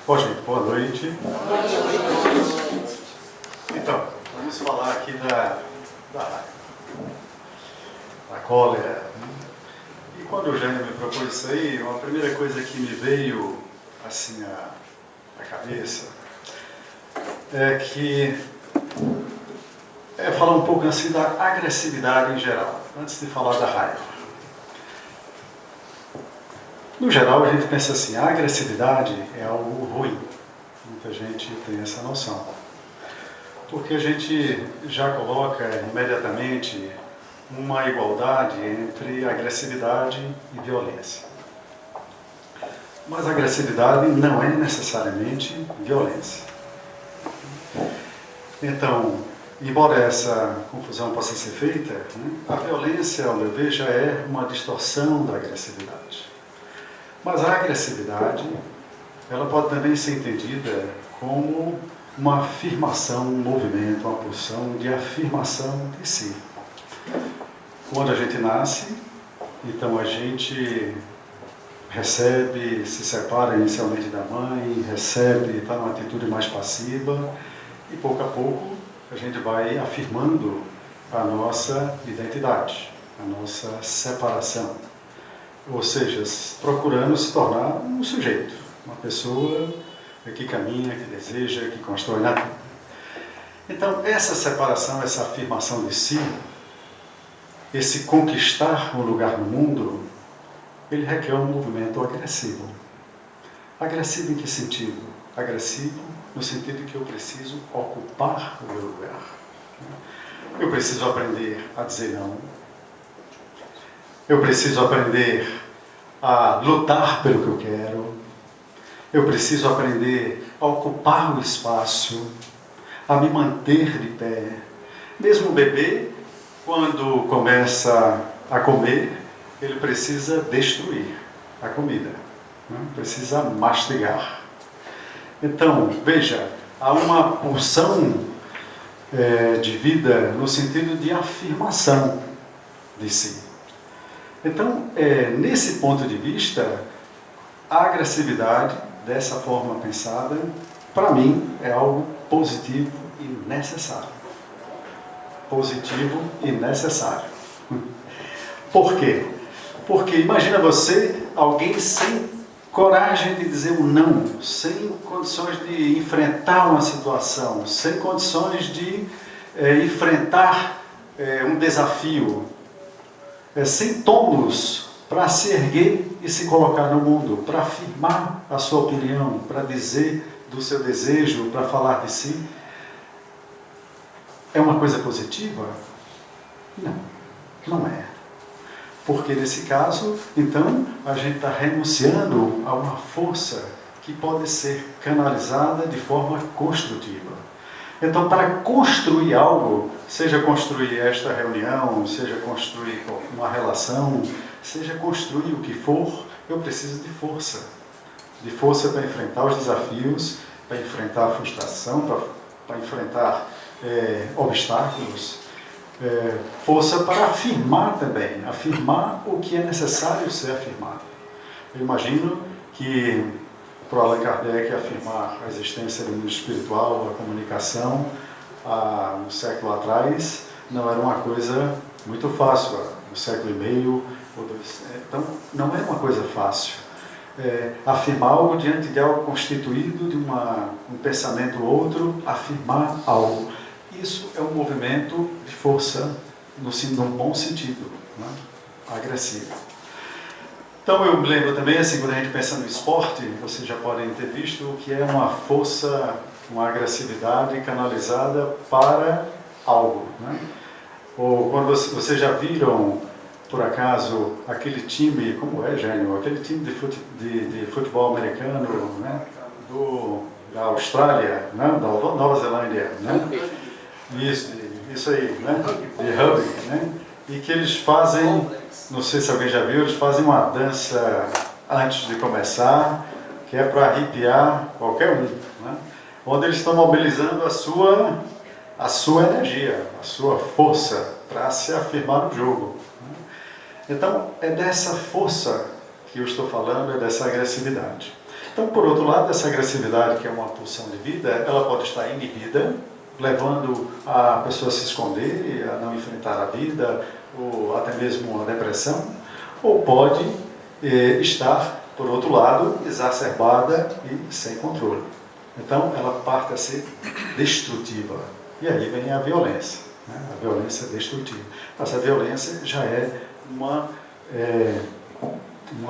Bom, gente, boa noite. Então, vamos falar aqui da raiva, da cólera. E quando o Eugênio me propôs isso aí, a primeira coisa que me veio assim à cabeça é falar um pouco assim da agressividade em geral, antes de falar da raiva. No geral, a gente pensa assim, a agressividade é algo ruim. Muita gente tem essa noção. Porque a gente já coloca imediatamente uma igualdade entre agressividade e violência. Mas a agressividade não é necessariamente violência. Então, embora essa confusão possa ser feita, a violência, ao meu ver, já é uma distorção da agressividade. Mas a agressividade, ela pode também ser entendida como uma afirmação, um movimento, uma pulsão de afirmação de si. Quando a gente nasce, então a gente recebe, se separa inicialmente da mãe, recebe, está numa atitude mais passiva, e pouco a pouco a gente vai afirmando a nossa identidade, a nossa separação. Ou seja, procurando se tornar um sujeito, uma pessoa que caminha, que deseja, que constrói na vida. Então, essa separação, essa afirmação de si, esse conquistar um lugar no mundo, ele requer um movimento agressivo. Agressivo em que sentido? Agressivo no sentido que eu preciso ocupar o meu lugar. Eu preciso aprender a dizer não. Eu preciso aprender a lutar pelo que eu quero. Eu preciso aprender a ocupar o espaço, a me manter de pé. Mesmo o bebê, quando começa a comer, ele precisa destruir a comida, precisa mastigar. Então, veja, há uma pulsão de vida no sentido de afirmação de si. Então, nesse ponto de vista, a agressividade, dessa forma pensada, para mim, é algo positivo e necessário. Positivo e necessário. Por quê? Porque imagina você, alguém sem coragem de dizer um não, sem condições de enfrentar uma situação, sem condições de enfrentar um desafio, sem tônus para se erguer e se colocar no mundo, para afirmar a sua opinião, para dizer do seu desejo, para falar de si. É uma coisa positiva? Não, não é. Porque nesse caso, então, a gente está renunciando a uma força que pode ser canalizada de forma construtiva. Então, para construir algo, seja construir esta reunião, seja construir uma relação, seja construir o que for, eu preciso de força. De força para enfrentar os desafios, para enfrentar a frustração, para enfrentar obstáculos. Força para afirmar também, afirmar o que é necessário ser afirmado. Eu imagino que para Allan Kardec afirmar a existência do mundo espiritual, a comunicação, há um século atrás, não era uma coisa muito fácil, um século e meio ou dois. Então, não é uma coisa fácil. Afirmar algo diante de algo constituído de um pensamento ou outro, afirmar algo. Isso é um movimento de força, num bom sentido, né? Agressivo. Então eu me lembro também, assim, quando a gente pensa no esporte, vocês já podem ter visto o que é uma força, uma agressividade canalizada para algo, né? Ou quando vocês já viram, por acaso, aquele time, como é, Gênio? Aquele time de futebol americano, né? Da Austrália, né? Da Nova Zelândia, né? Isso aí, né? De rugby, né? E que eles fazem, não sei se alguém já viu, eles fazem uma dança antes de começar, que é para arrepiar qualquer um, né? Onde eles estão mobilizando a sua energia, a sua força para se afirmar no jogo, né? Então, é dessa força que eu estou falando, é dessa agressividade. Então, por outro lado, essa agressividade, que é uma pulsão de vida, ela pode estar inibida, levando a pessoa a se esconder, a não enfrentar a vida, ou até mesmo a depressão, ou pode estar, por outro lado, exacerbada e sem controle. Então, ela parte a ser destrutiva. E aí vem a violência, né? A violência destrutiva. Essa violência já é uma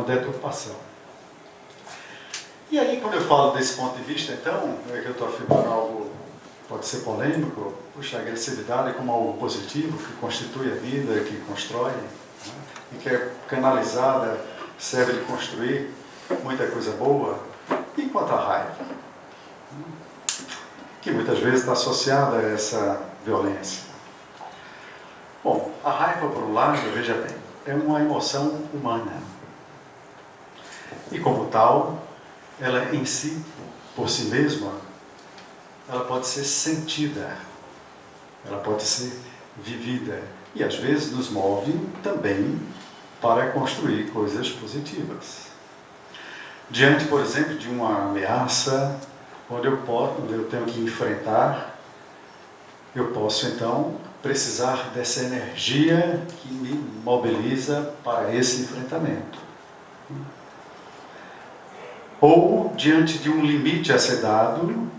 deturpação. E aí, quando eu falo desse ponto de vista, então, é que eu estou afirmando algo, pode ser polêmico, puxa, a agressividade como algo positivo, que constitui a vida, que constrói, né? E que é canalizada, serve de construir muita coisa boa. E quanto à raiva? Que muitas vezes está associada a essa violência. Bom, a raiva, por um lado, veja bem, é uma emoção humana. E como tal, ela em si, por si mesma, ela pode ser sentida, ela pode ser vivida. E às vezes nos move também para construir coisas positivas. Diante, por exemplo, de uma ameaça, onde eu tenho que enfrentar, eu posso então precisar dessa energia que me mobiliza para esse enfrentamento. Ou diante de um limite a ser dado,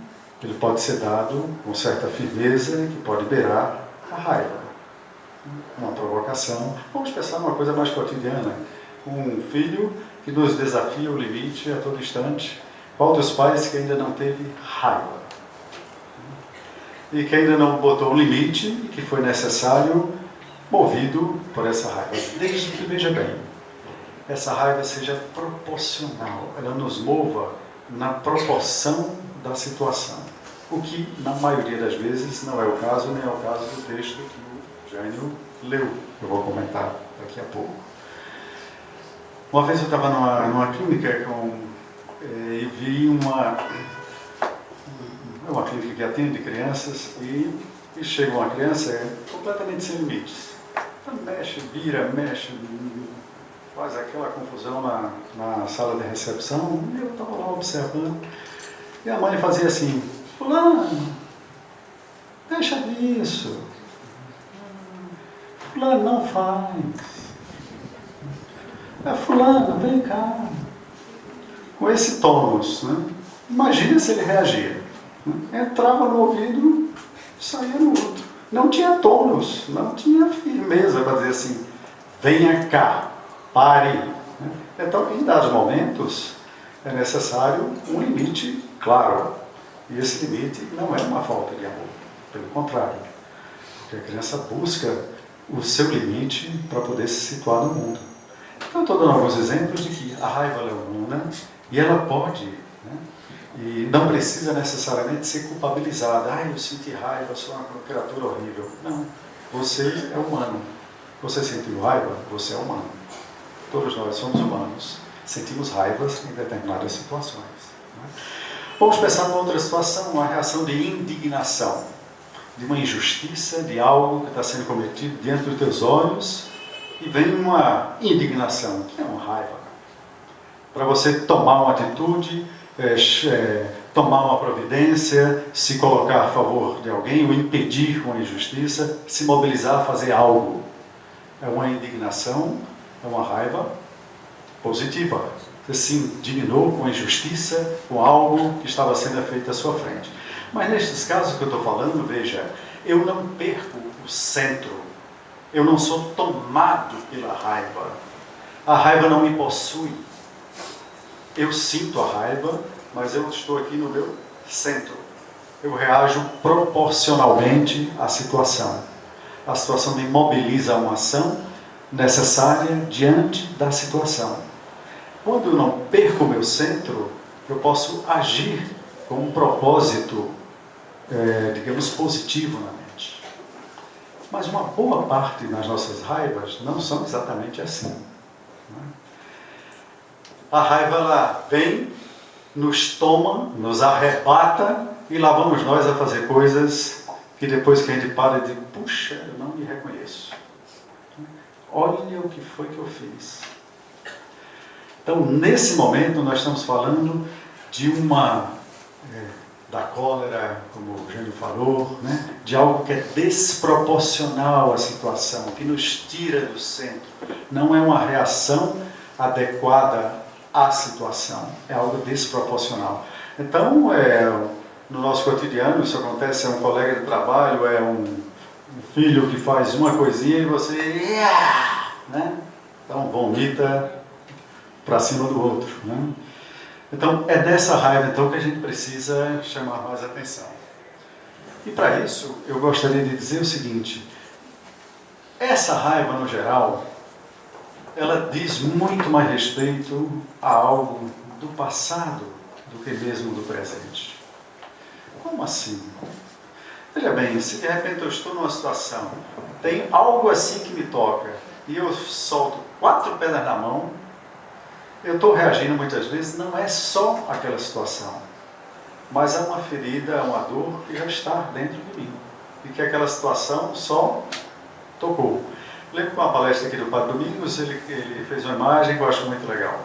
ele pode ser dado com certa firmeza, que pode beirar a raiva. Uma provocação. Vamos pensar numa coisa mais cotidiana. Um filho que nos desafia o limite a todo instante. Qual dos pais que ainda não teve raiva? E que ainda não botou o limite e que foi necessário, movido por essa raiva. Desde que, veja bem, essa raiva seja proporcional, ela nos mova na proporção da situação. O que, na maioria das vezes, não é o caso, nem é o caso do texto que o Jânio leu. Eu vou comentar daqui a pouco. Uma vez eu estava numa clínica e vi uma clínica que atende crianças e chega uma criança completamente sem limites. Então, mexe, vira, faz aquela confusão na sala de recepção, e eu estava lá observando. E a mãe fazia assim: fulano, deixa disso. Fulano, não faz. Fulano, vem cá. Com esse tônus, né? Imagina se ele reagia. Entrava no ouvido, saía no outro. Não tinha tônus, não tinha firmeza para dizer assim: venha cá, pare. Então, em dados momentos, é necessário um limite claro. E esse limite não é uma falta de amor, pelo contrário. Porque a criança busca o seu limite para poder se situar no mundo. Então, eu estou dando alguns exemplos de que a raiva é humana e ela pode, né, e não precisa necessariamente ser culpabilizada. Eu senti raiva, sou uma criatura horrível. Não, você é humano. Você sentiu raiva, você é humano. Todos nós somos humanos, sentimos raivas em determinadas situações. Né? Vamos pensar numa outra situação, uma reação de indignação, de uma injustiça, de algo que está sendo cometido diante dos teus olhos, e vem uma indignação, que é uma raiva. Para você tomar uma atitude, tomar uma providência, se colocar a favor de alguém, ou impedir uma injustiça, se mobilizar a fazer algo. É uma indignação, é uma raiva positiva. Você se indignou com a injustiça, com algo que estava sendo feito à sua frente. Mas nestes casos que eu estou falando, veja, eu não perco o centro. Eu não sou tomado pela raiva. A raiva não me possui. Eu sinto a raiva, mas eu estou aqui no meu centro. Eu reajo proporcionalmente à situação. A situação me mobiliza a uma ação necessária diante da situação. Quando eu não perco o meu centro, eu posso agir com um propósito, digamos, positivo na mente. Mas uma boa parte das nossas raivas não são exatamente assim. Né? A raiva, ela vem, nos toma, nos arrebata, e lá vamos nós a fazer coisas que depois que a gente para e diz: puxa, eu não me reconheço. Olha o que foi que eu fiz. Então, nesse momento, nós estamos falando da cólera, como o Jânio falou, né? De algo que é desproporcional à situação, que nos tira do centro. Não é uma reação adequada à situação, é algo desproporcional. Então, no nosso cotidiano, isso acontece, é um colega de trabalho, é um filho que faz uma coisinha e você, né? Então, vomita para cima do outro, né? Então, é dessa raiva então, que a gente precisa chamar mais atenção. E para isso, eu gostaria de dizer o seguinte: essa raiva, no geral, ela diz muito mais respeito a algo do passado do que mesmo do presente. Como assim? Veja bem, se de repente eu estou numa situação, tem algo assim que me toca, e eu solto 4 pedras na mão, eu estou reagindo muitas vezes, não é só aquela situação, mas é uma ferida, uma dor que já está dentro de mim, e que aquela situação só tocou. Lembro que uma palestra aqui do Padre Domingos, ele fez uma imagem que eu acho muito legal.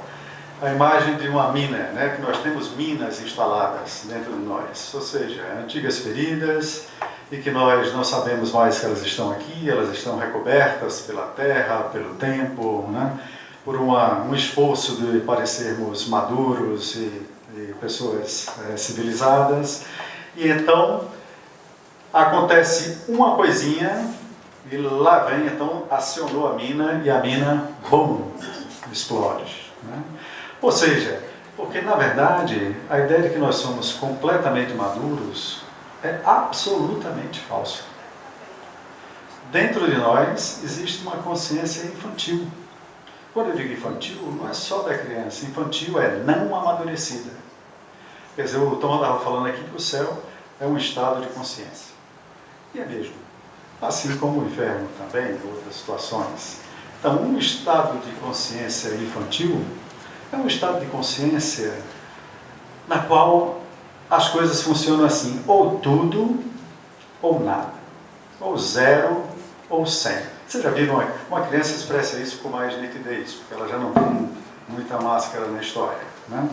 A imagem de uma mina, né, que nós temos minas instaladas dentro de nós, ou seja, antigas feridas, e que nós não sabemos mais que elas estão aqui, elas estão recobertas pela terra, pelo tempo, né, por um esforço de parecermos maduros e pessoas civilizadas. E então acontece uma coisinha e lá vem, então acionou a mina e a mina, bum, explode, né? Ou seja, porque na verdade a ideia de que nós somos completamente maduros é absolutamente falsa. Dentro de nós existe uma consciência infantil. Quando eu digo infantil, não é só da criança. Infantil é não amadurecida. Quer dizer, o Tom estava falando aqui que o céu é um estado de consciência. E é mesmo. Assim como o inferno também, em outras situações. Então, um estado de consciência infantil é um estado de consciência na qual as coisas funcionam assim, ou tudo, ou nada. Ou 0, ou 100. Vocês já viram uma criança expressa isso com mais nitidez, porque ela já não tem muita máscara na história, né?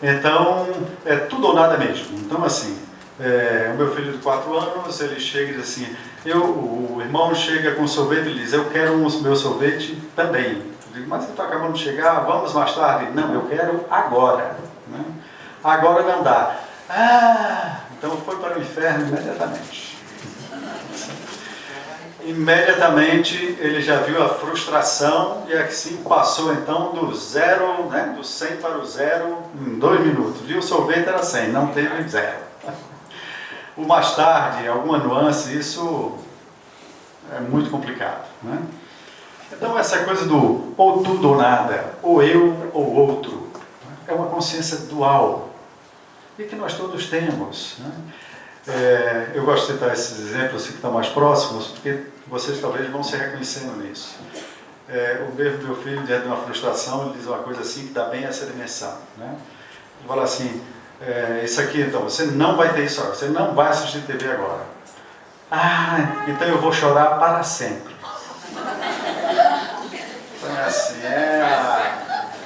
Então, é tudo ou nada mesmo. Então, assim, o meu filho de 4 anos, ele chega e diz assim, o irmão chega com sorvete e ele diz, eu quero o meu sorvete também. Eu digo, mas você está acabando de chegar, vamos mais tarde? Não, eu quero agora, né? Agora não dá. Então foi para o inferno imediatamente. Imediatamente ele já viu a frustração e assim passou então do 0, né, do 100 para o 0 em 2 minutos. Viu, o sorvete era 100, não teve 0. O mais tarde, alguma nuance, isso é muito complicado, né? Então essa coisa do ou tudo ou nada, ou eu ou outro, é uma consciência dual e que nós todos temos, né? Eu gosto de citar esses exemplos que estão mais próximos, porque vocês talvez vão se reconhecendo nisso. O meu filho, diante de uma frustração, ele diz uma coisa assim que dá bem essa dimensão, né? Ele fala assim, isso aqui então, você não vai ter isso agora, você não vai assistir TV agora. Então eu vou chorar para sempre. Então é assim,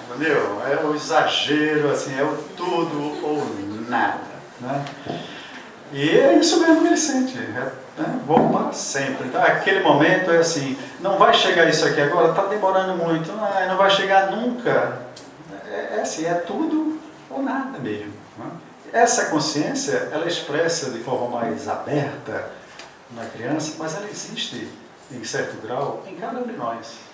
entendeu? É o exagero, assim, é o tudo ou nada, né? E é isso mesmo que ele sente, né? Vou para sempre. Então, aquele momento é assim, não vai chegar isso aqui agora, está demorando muito, não vai chegar nunca. É assim, é tudo ou nada mesmo, né? Essa consciência, ela é expressa de forma mais aberta na criança, mas ela existe, em certo grau, em cada um de nós.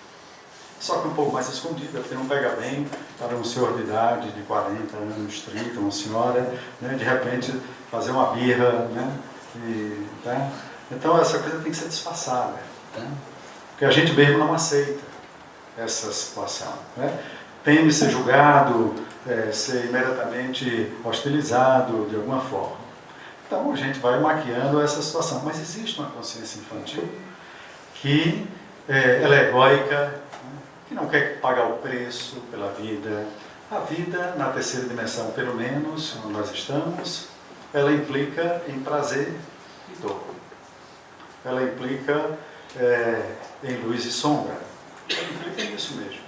Só que um pouco mais escondida, porque não pega bem para um senhor de idade, de 40 anos, 30, uma senhora, né, de repente fazer uma birra, né, tá? Então essa coisa tem que ser disfarçada, né? Porque a gente mesmo não aceita essa situação, né? Teme ser julgado, ser imediatamente hostilizado de alguma forma. Então a gente vai maquiando essa situação, mas existe uma consciência infantil que ela é egóica, que não quer pagar o preço pela vida. A vida, na terceira dimensão, pelo menos, onde nós estamos, ela implica em prazer e dor. Ela implica em luz e sombra. Ela implica nisso mesmo.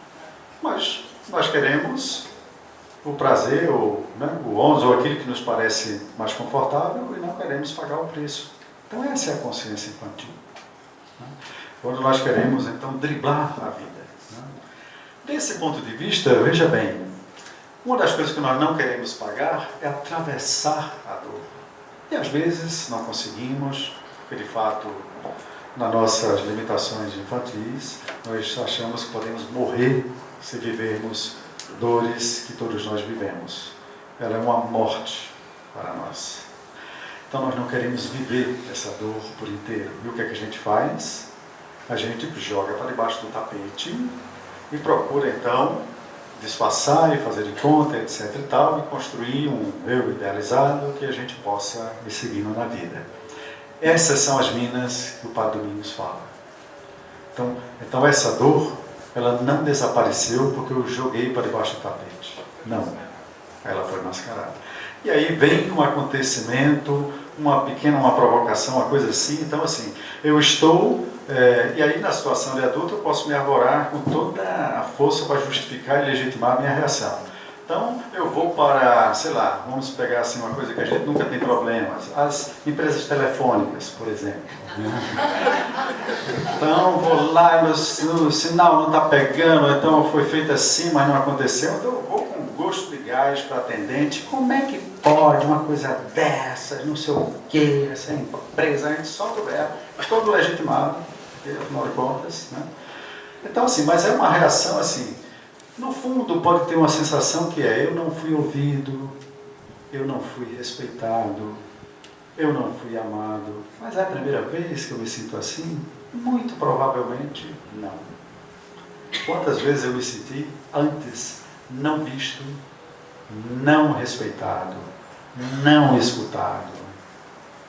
Mas nós queremos o prazer, o ônus, ou aquilo que nos parece mais confortável, e não queremos pagar o preço. Então essa é a consciência infantil. Quando nós queremos, então, driblar a vida. Desse ponto de vista, veja bem, uma das coisas que nós não queremos pagar é atravessar a dor. E às vezes não conseguimos, porque de fato, nas nossas limitações infantis, nós achamos que podemos morrer se vivermos dores que todos nós vivemos. Ela é uma morte para nós. Então nós não queremos viver essa dor por inteiro. E o que é que a gente faz? A gente joga para debaixo do tapete e procura então disfarçar e fazer de conta, etc. e tal, e construir um eu idealizado que a gente possa ir seguindo na vida. Essas são as minas que o Padre Domingos fala. Então essa dor, ela não desapareceu porque eu joguei para debaixo do tapete. Não. Ela foi mascarada. E aí vem um acontecimento, uma provocação, uma coisa assim. Então assim, eu estou... e aí na situação de adulto eu posso me arvorar com toda a força para justificar e legitimar a minha reação. Então eu vou para, sei lá, vamos pegar assim uma coisa que a gente nunca tem problemas, as empresas telefônicas, por exemplo. Então vou lá, o sinal não está pegando, então foi feito assim, mas não aconteceu, então eu vou com gosto de gás para atendente. Como é que pode uma coisa dessas, não sei o quê, essa empresa, a gente solta o verbo, todo legitimado, afinal de contas, né? Então assim, mas é uma reação assim, no fundo pode ter uma sensação que é: eu não fui ouvido, eu não fui respeitado, eu não fui amado. Mas é a primeira vez que eu me sinto assim? Muito provavelmente não. Quantas vezes eu me senti antes não visto, não respeitado, não escutado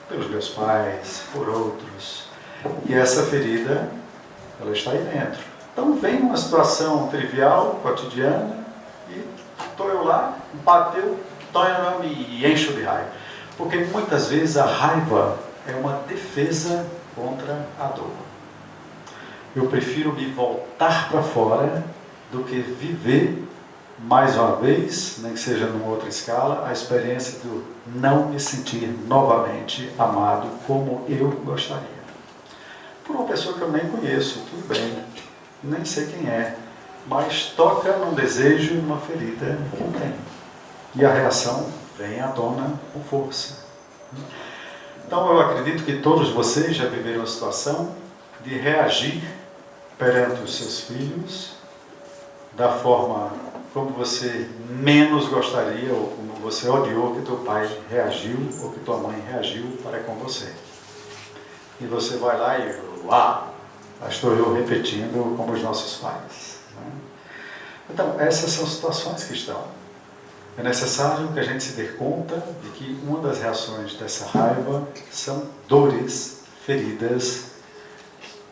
pelos meus pais, por outros. E essa ferida, ela está aí dentro. Então vem uma situação trivial, cotidiana, e estou eu lá, bateu, me encho de raiva. Porque muitas vezes a raiva é uma defesa contra a dor. Eu prefiro me voltar para fora do que viver mais uma vez, nem que seja numa outra escala, a experiência do não me sentir novamente amado como eu gostaria. Por uma pessoa que eu nem conheço, tudo bem, nem sei quem é, mas toca num desejo, numa ferida que eu tenho. E a reação vem à tona com força. Então eu acredito que todos vocês já viveram a situação de reagir perante os seus filhos da forma como você menos gostaria, ou como você odiou que teu pai reagiu, ou que tua mãe reagiu para com você. E você vai lá e estou eu repetindo como os nossos pais. Então, essas são situações que estão. É necessário que a gente se dê conta de que uma das reações dessa raiva são dores, feridas,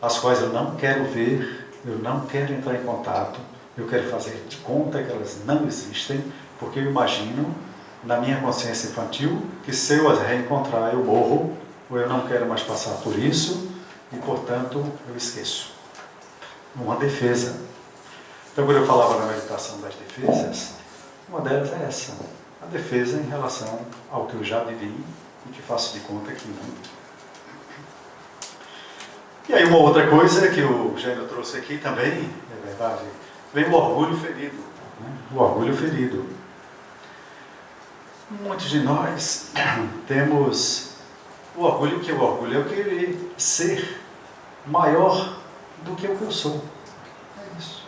as quais eu não quero ver, eu não quero entrar em contato, eu quero fazer de conta que elas não existem, porque eu imagino, na minha consciência infantil, que se eu as reencontrar eu morro, ou eu não quero mais passar por isso, e portanto eu esqueço. Uma defesa. Então quando eu falava na meditação das defesas, uma delas é essa, a defesa em relação ao que eu já vivi e que faço de conta que não. E aí uma outra coisa que o Gênio trouxe aqui também, é verdade, vem o orgulho ferido. O orgulho ferido. Muitos de nós temos o orgulho, que é o orgulho, é eu querer ser maior do que o que eu sou. É isso.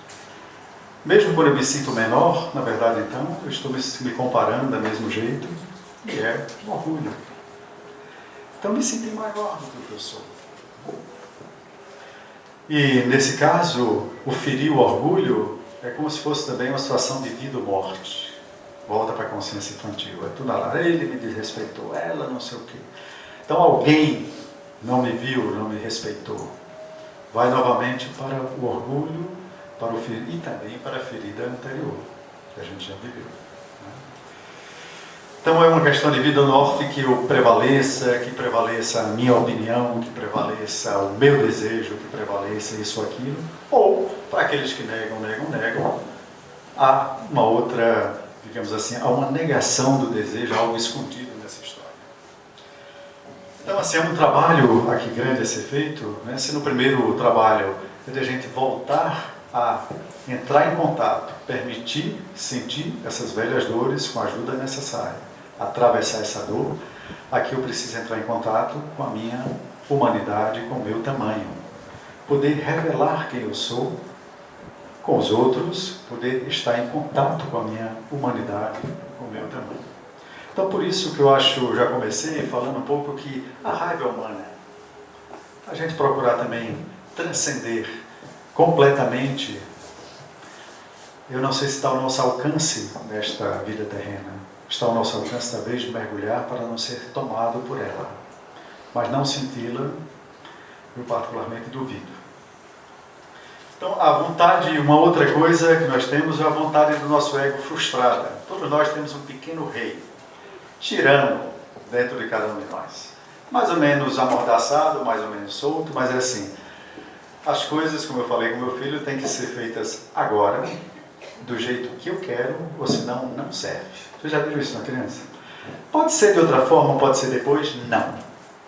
Mesmo quando eu me sinto menor, na verdade então, eu estou me comparando do mesmo jeito, e é o orgulho. Então me sinto maior do que o que eu sou. E nesse caso, o ferir o orgulho é como se fosse também uma situação de vida ou morte. Volta para a consciência infantil. É tudo lá, ele me desrespeitou, ela não sei o quê. Então alguém não me viu, não me respeitou. Vai novamente para o orgulho, para o e também para a ferida anterior, que a gente já viveu. Então é uma questão de vida ou morte que prevaleça a minha opinião, que prevaleça o meu desejo, que prevaleça isso ou aquilo, ou, para aqueles que negam, há uma outra, digamos assim, há uma negação do desejo, algo escondido nessa história. Então, assim, é um trabalho aqui grande a ser feito, né? Se no primeiro trabalho é de a gente voltar a entrar em contato, permitir sentir essas velhas dores com a ajuda necessária, atravessar essa dor, aqui eu preciso entrar em contato com a minha humanidade, com o meu tamanho, poder revelar quem eu sou com os outros, poder estar em contato com a minha humanidade, com o meu tamanho. Então, por isso que eu acho, já comecei falando um pouco que a raiva é humana. A gente procurar também transcender completamente. Eu não sei se está ao nosso alcance nesta vida terrena. Está ao nosso alcance, talvez, de mergulhar para não ser tomado por ela. Mas não senti-la, eu particularmente duvido. Então, a vontade, uma outra coisa que nós temos é a vontade do nosso ego frustrada. Todos nós temos um pequeno rei, tirano, dentro de cada um de nós. Mais ou menos amordaçado, mais ou menos solto, mas é assim. As coisas, como eu falei com meu filho, têm que ser feitas agora, do jeito que eu quero, ou senão não serve. Você já viu isso na criança? Pode ser de outra forma, pode ser depois? Não.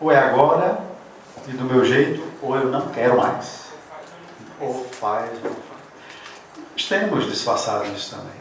Ou é agora, e do meu jeito, ou eu não quero mais. Ou faz, ou não faz. Temos disfarçado isso também.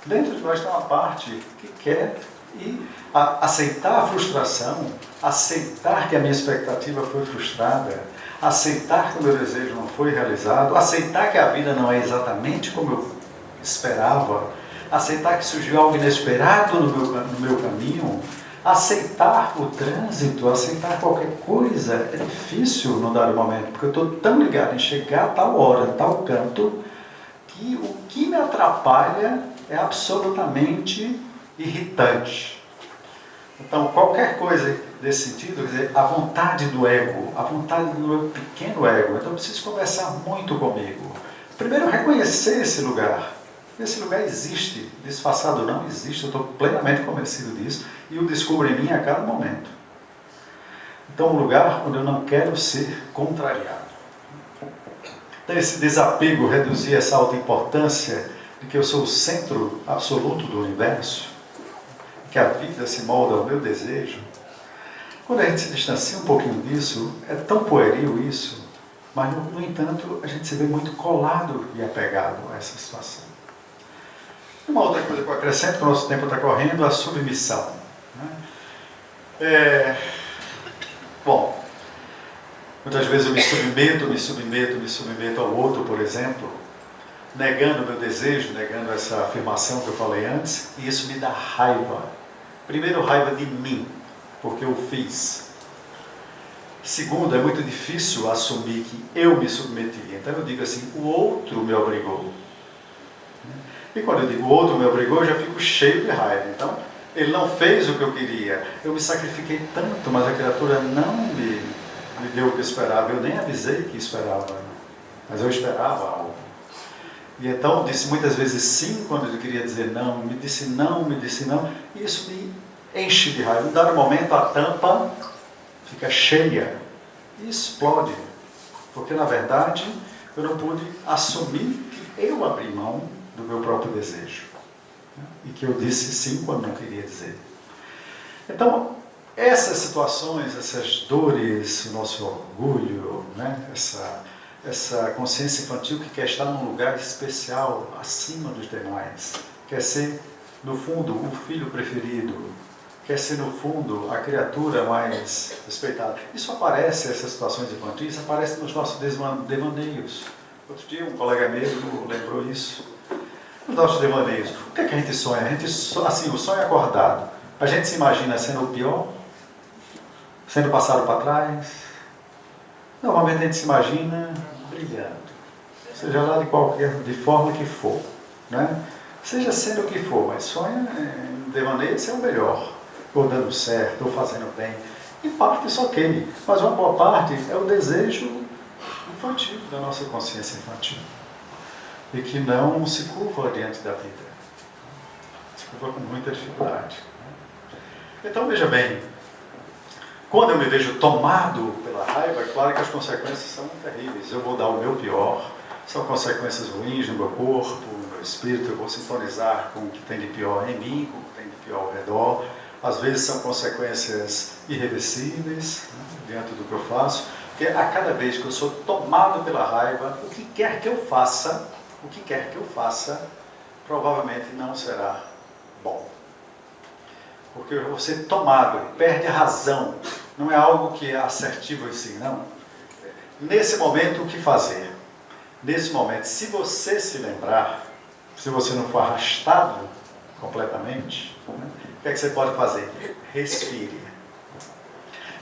Dentro de nós está uma parte que quer e aceitar a frustração, aceitar que a minha expectativa foi frustrada, aceitar que o meu desejo não foi realizado, aceitar que a vida não é exatamente como eu esperava, aceitar que surgiu algo inesperado no meu caminho, aceitar o trânsito, aceitar qualquer coisa, é difícil num dado momento, porque eu estou tão ligado em chegar a tal hora, a tal canto, que o que me atrapalha é absolutamente irritante. Então, qualquer coisa desse sentido, quer dizer, a vontade do ego, a vontade do meu pequeno ego, então eu preciso conversar muito comigo. Primeiro, reconhecer esse lugar. Esse lugar existe, disfarçado não existe, eu estou plenamente convencido disso e o descubro em mim a cada momento. Então, um lugar onde eu não quero ser contrariado. Então, esse desapego, reduzir essa alta importância de que eu sou o centro absoluto do universo, que a vida se molda ao meu desejo. Quando a gente se distancia um pouquinho disso, é tão pueril isso, mas, no entanto, a gente se vê muito colado e apegado a essa situação. Uma outra coisa que eu acrescento, que o nosso tempo está correndo, a submissão. Bom, muitas vezes eu me submeto ao outro, por exemplo, negando o meu desejo, negando essa afirmação que eu falei antes, e isso me dá raiva. Primeiro, raiva de mim, porque eu fiz. Segundo, é muito difícil assumir que eu me submeti. Então eu digo assim, o outro me obrigou. E quando eu digo o outro me obrigou, eu já fico cheio de raiva. Então, ele não fez o que eu queria. Eu me sacrifiquei tanto, mas a criatura não me deu o que eu esperava. Eu nem avisei que esperava, mas eu esperava algo. E então, disse muitas vezes sim quando eu queria dizer não. Me disse não. E isso me enche de raiva. Em dado momento, a tampa fica cheia e explode. Porque, na verdade, eu não pude assumir que eu abri mão do meu próprio desejo. E que eu disse sim quando não queria dizer. Então, essas situações, essas dores, o nosso orgulho, né? essa consciência infantil que quer estar num lugar especial, acima dos demais, quer ser, no fundo, o filho preferido, quer ser, no fundo, a criatura mais respeitada. Isso aparece, essas situações infantis, aparecem nos nossos devaneios. Outro dia, um colega meu lembrou isso. Nos nossos devaneios, o que é que a gente sonha? A gente, assim, o sonho acordado. A gente se imagina sendo o pior, sendo passado para trás. Normalmente a gente se imagina brilhando, seja lá de forma que for, né? Seja sendo o que for, mas sonha em devaneio ser o melhor, ou dando certo, ou fazendo bem. Em parte isso ok, mas uma boa parte é o desejo infantil, da nossa consciência infantil. E que não se curva diante da vida. Se curva com muita dificuldade. Então, veja bem, quando eu me vejo tomado pela raiva, é claro que as consequências são terríveis. Eu vou dar o meu pior, são consequências ruins no meu corpo, no meu meu espírito, eu vou sintonizar com o que tem de pior em mim, com o que tem de pior ao redor. Às vezes são consequências irreversíveis, né, diante do que eu faço, porque a cada vez que eu sou tomado pela raiva, o que quer que eu faça, provavelmente não será bom. Porque eu vou ser tomado, perde a razão, não é algo que é assertivo em si, não. Nesse momento, o que fazer? Nesse momento, se você se lembrar, se você não for arrastado completamente, né, o que é que você pode fazer? Respire.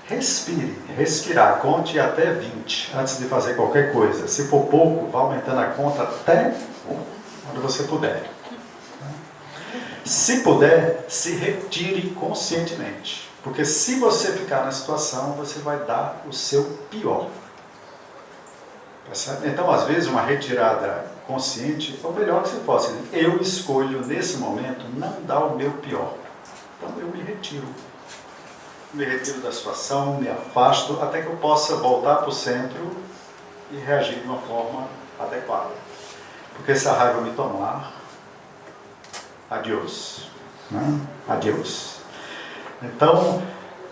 Respire. Respirar. Conte até 20 antes de fazer qualquer coisa. Se for pouco, vá aumentando a conta até onde você puder. Se puder, se retire conscientemente. Porque se você ficar na situação, você vai dar o seu pior. Então, às vezes, uma retirada consciente é o melhor que você possa. Eu escolho, nesse momento, não dar o meu pior. Então, eu me retiro. Me retiro da situação, me afasto, até que eu possa voltar para o centro e reagir de uma forma adequada. Porque se a raiva me tomar, adiós. Né? Adiós. Então,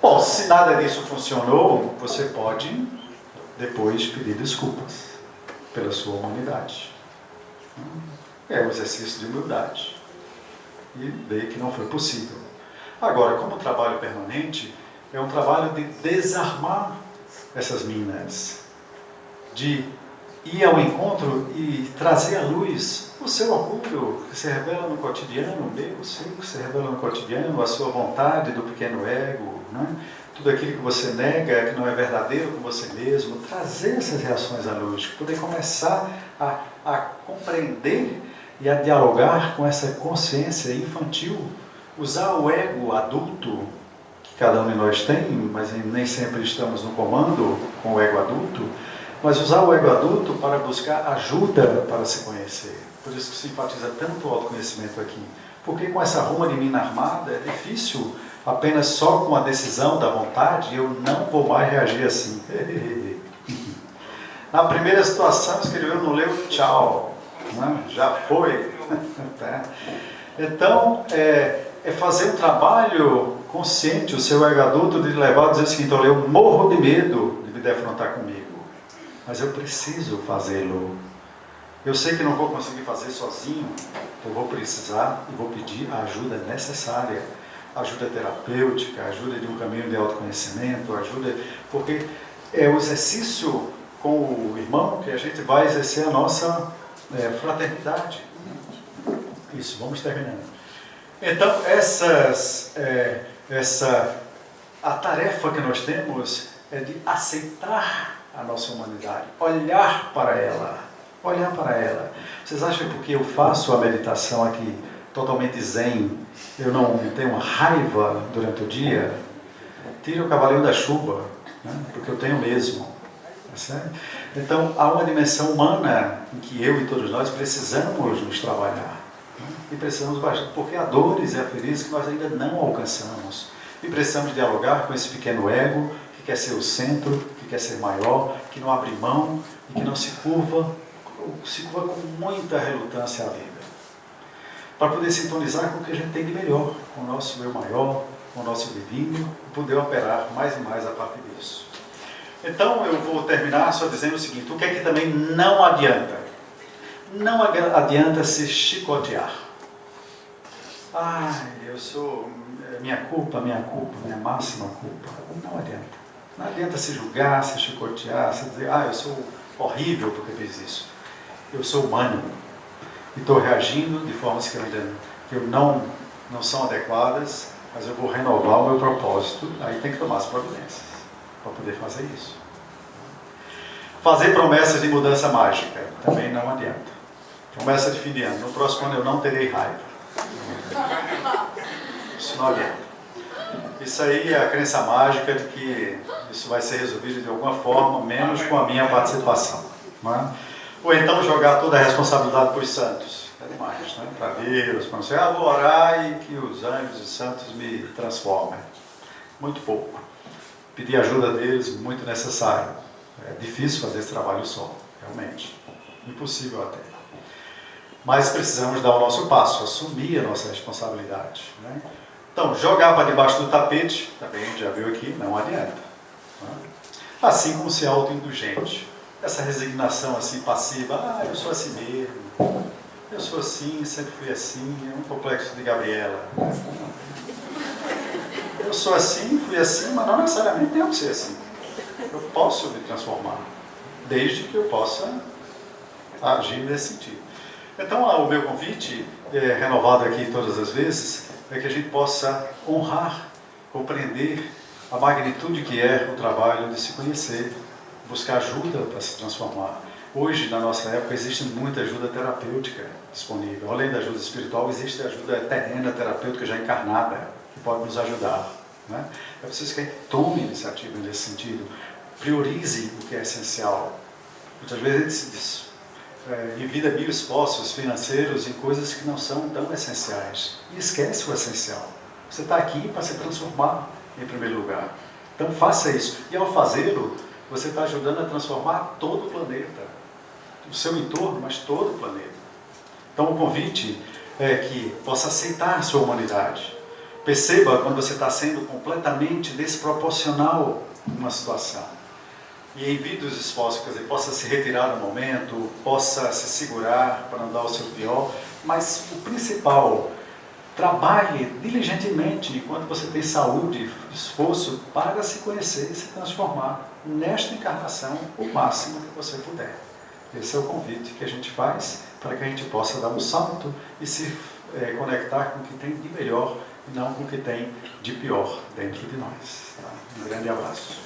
bom, se nada disso funcionou, você pode depois pedir desculpas pela sua humanidade. É um exercício de humildade. E ver que não foi possível. Agora, como trabalho permanente, é um trabalho de desarmar essas minas, de ir ao encontro e trazer à luz o seu orgulho que se revela no cotidiano, o meu, o seu que se revela no cotidiano, a sua vontade do pequeno ego, né? Tudo aquilo que você nega, que não é verdadeiro com você mesmo, trazer essas reações à luz, poder começar a compreender e a dialogar com essa consciência infantil, usar o ego adulto, que cada um de nós tem, mas nem sempre estamos no comando com o ego adulto, mas usar o ego adulto para buscar ajuda para se conhecer. Por isso que se enfatiza tanto o autoconhecimento aqui. Porque com essa ruma de mina armada é difícil, apenas só com a decisão da vontade, eu não vou mais reagir assim. Na primeira situação, escreveu, não leu, tchau. Né? Já foi. Então, é fazer um trabalho consciente, o seu ego adulto, de levar a dizer o seguinte: olha, eu morro de medo de me defrontar comigo, mas eu preciso fazê-lo. Eu sei que não vou conseguir fazer sozinho, eu vou precisar e vou pedir a ajuda necessária, ajuda terapêutica, ajuda de um caminho de autoconhecimento, ajuda, porque é o exercício com o irmão que a gente vai exercer a nossa fraternidade. Isso, vamos terminando. Então, a tarefa que nós temos é de aceitar a nossa humanidade, olhar para ela. Vocês acham que porque eu faço a meditação aqui totalmente zen, eu não tenho uma raiva durante o dia? Tira o cavalinho da chuva, né? Porque eu tenho mesmo. Tá certo? Então, há uma dimensão humana em que eu e todos nós precisamos nos trabalhar. E precisamos bastante, porque há dores e aferizes que nós ainda não alcançamos. E precisamos dialogar com esse pequeno ego que quer ser o centro, que quer ser maior, que não abre mão e que não se curva com muita relutância à vida. Para poder sintonizar com o que a gente tem de melhor, com o nosso eu maior, com o nosso divino, e poder operar mais e mais a partir disso. Então eu vou terminar só dizendo o seguinte: o que é que também não adianta? Não adianta se chicotear. Ai, eu sou minha culpa, minha máxima culpa. Não adianta. Não adianta se julgar, se chicotear, se dizer, eu sou horrível porque fiz isso. Eu sou humano e estou reagindo de formas que não são adequadas, mas eu vou renovar o meu propósito. Aí tem que tomar as providências para poder fazer isso. Fazer promessas de mudança mágica também não adianta. Promessa de fim de ano: no próximo ano eu não terei raiva. Isso não adianta. Isso aí é a crença mágica de que isso vai ser resolvido de alguma forma, menos com a minha participação. Não é? Ou então jogar toda a responsabilidade para os santos. É demais, né? Para Deus, para não sei, vou orar e que os anjos e santos me transformem. Muito pouco. Pedir ajuda deles, muito necessário. É difícil fazer esse trabalho só, realmente. Impossível até. Mas precisamos dar o nosso passo, assumir a nossa responsabilidade, né? Então, jogar para debaixo do tapete, também a gente já viu aqui, não adianta, né? Assim como ser autoindulgente. Essa resignação assim passiva, eu sou assim mesmo, eu sou assim, sempre fui assim, é um complexo de Gabriela. Eu sou assim, fui assim, mas não necessariamente tenho que ser assim. Eu posso me transformar, desde que eu possa agir nesse sentido. Então, o meu convite, renovado aqui todas as vezes, é que a gente possa honrar, compreender a magnitude que é o trabalho de se conhecer, buscar ajuda para se transformar. Hoje, na nossa época, existe muita ajuda terapêutica disponível. Além da ajuda espiritual, existe a ajuda terrena terapêutica já encarnada, que pode nos ajudar, né? É preciso que a gente tome iniciativa nesse sentido, priorize o que é essencial. Muitas vezes a gente se divida mil esforços financeiros em coisas que não são tão essenciais. E esquece o essencial. Você está aqui para se transformar, em primeiro lugar. Então faça isso. E ao fazê-lo, você está ajudando a transformar todo o planeta. O seu entorno, mas todo o planeta. Então o convite é que possa aceitar a sua humanidade. Perceba quando você está sendo completamente desproporcional numa situação. E envie os esforços, quer dizer, possa se retirar no momento, possa se segurar para não dar o seu pior, mas o principal, trabalhe diligentemente enquanto você tem saúde, esforço para se conhecer e se transformar nesta encarnação o máximo que você puder. Esse é o convite que a gente faz para que a gente possa dar um salto e se conectar com o que tem de melhor e não com o que tem de pior dentro de nós. Tá? Um grande abraço.